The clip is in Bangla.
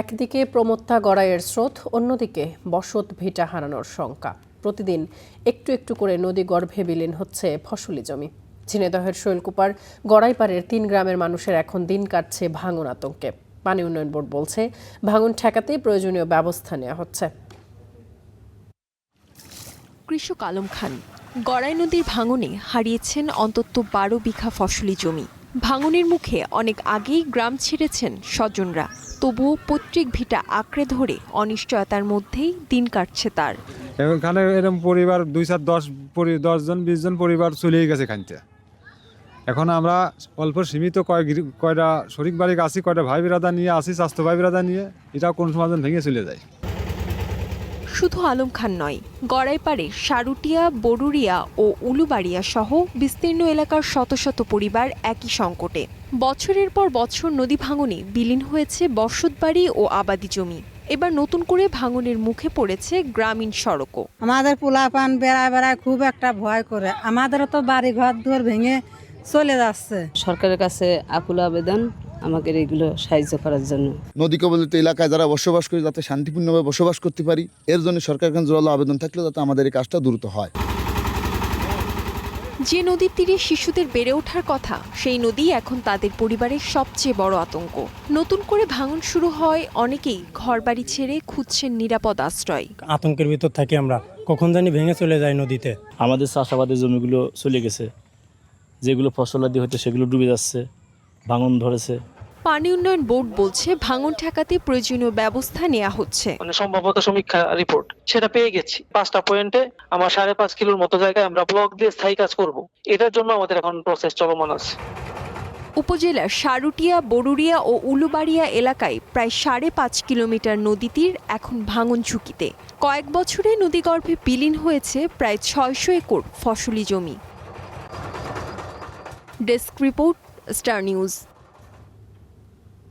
একদিকে প্রমত্তা গড়াইয়ের স্রোত, অন্যদিকে বসত ভিটা হারানোর শঙ্কা। প্রতিদিন একটু একটু করে নদী গর্ভে বিলীন হচ্ছে ফসলি জমি। ঝিনাইদহের শৈলকুপার গড়াইপাড়ের ৩ গ্রামের মানুষের এখন দিন কাটছে ভাঙন আতঙ্কে। পানি উন্নয়ন বোর্ড বলছে, ভাঙন ঠেকাতে প্রয়োজনীয় ব্যবস্থা নেওয়া হচ্ছে। কৃষক আলম খান গড়াই নদীর ভাঙনে হারিয়েছেন অন্তত ১২ বিঘা ফসলি জমি। ভাঙনের মুখে অনেক আগেই গ্রাম ছেড়েছেন স্বজনরা, তবুও পৈতৃক ভিটা আঁকড়ে ধরে অনিশ্চয়তার মধ্যেই দিন কাটছে তার। এখানে এরকম পরিবার ২-১০ জন ২০ জন পরিবার চলেই গেছে এখানতে। এখন আমরা অল্প সীমিত কয়টা শরিক বাড়ি আছি, কয়টা ভাই বিরাদা নিয়ে আসি, স্বাস্থ্য ভাই বিরাদা নিয়ে, এটা কোন সময় ভেঙে চলে যায়। শুধু আলম খান নয়, গড়াইপাড়ে সারুটিয়া, বড়ুরিয়া ও উলুবাড়িয়া সহ বিস্তীর্ণ এলাকার শত শত পরিবার একই সংকটে। বছরের পর বছর নদী ভাঙনে বিলীন হয়েছে বসতবাড়ি ও আবাদি জমি। এবার নতুন করে ভাঙনের মুখে পড়েছে গ্রামীণ সড়কও। আমাদের পোলাপান বেড়ায় খুব একটা ভয় করে, আমাদেরও তো বাড়ি ঘর দুয়ার ভেঙে চলে যাচ্ছে। সরকারের কাছে আকুল আবেদন আমাদের এগুলো সাহায্য করার জন্য। নদী কবলিত এলাকায় যারা বসবাস করি যাতে শান্তিপূর্ণভাবে বসবাস করতে পারি, এর জন্য সরকারের কাছে জোরালো আবেদন থাকলে যাতে আমাদের এই কাজটা দ্রুত হয়। যে নদীর তীরে শিশুদের বেড়ে ওঠার কথা, সেই নদী এখন তাদের পরিবারের সবচেয়ে বড় আতঙ্ক। নতুন করে ভাঙন শুরু হয়, অনেকেই ঘরবাড়ি ছেড়ে খুঁজছেন নিরাপদ আশ্রয়। আতঙ্কের ভিতর থাকি আমরা, কখন জানি ভেঙে চলে যায় নদীতে। আমাদের চাষাবাদের জমিগুলো চলে গেছে, যেগুলো ফসলাদি হয়তো সেগুলো ডুবে যাচ্ছে, ভাঙন ধরেছে। পানি উন্নয়ন বোর্ড বলছে, ভাঙন ঠেকাতে প্রয়োজনীয় ব্যবস্থা নেওয়া হচ্ছে। সম্ভাব্যতা সমীক্ষা রিপোর্ট সেটা পেয়ে গেছি। 5টা পয়েন্টে আমার 5.5 কিলোর মতো জায়গায় আমরা ব্লক দিয়ে স্থায়ী কাজ করব। এটার জন্য আমাদের এখন প্রসেস চলমান আছে। উপজেলার সারুটিয়া, বড়ুরিয়া ও উলুবাড়িয়া এলাকায় প্রায় 5.5 কিলোমিটার নদী তীর এখন ভাঙন ঝুঁকিতে। কয়েক বছরে নদীগর্ভে বিলীন হয়েছে প্রায় 600 একর ফসলি জমি। Desk report, star news.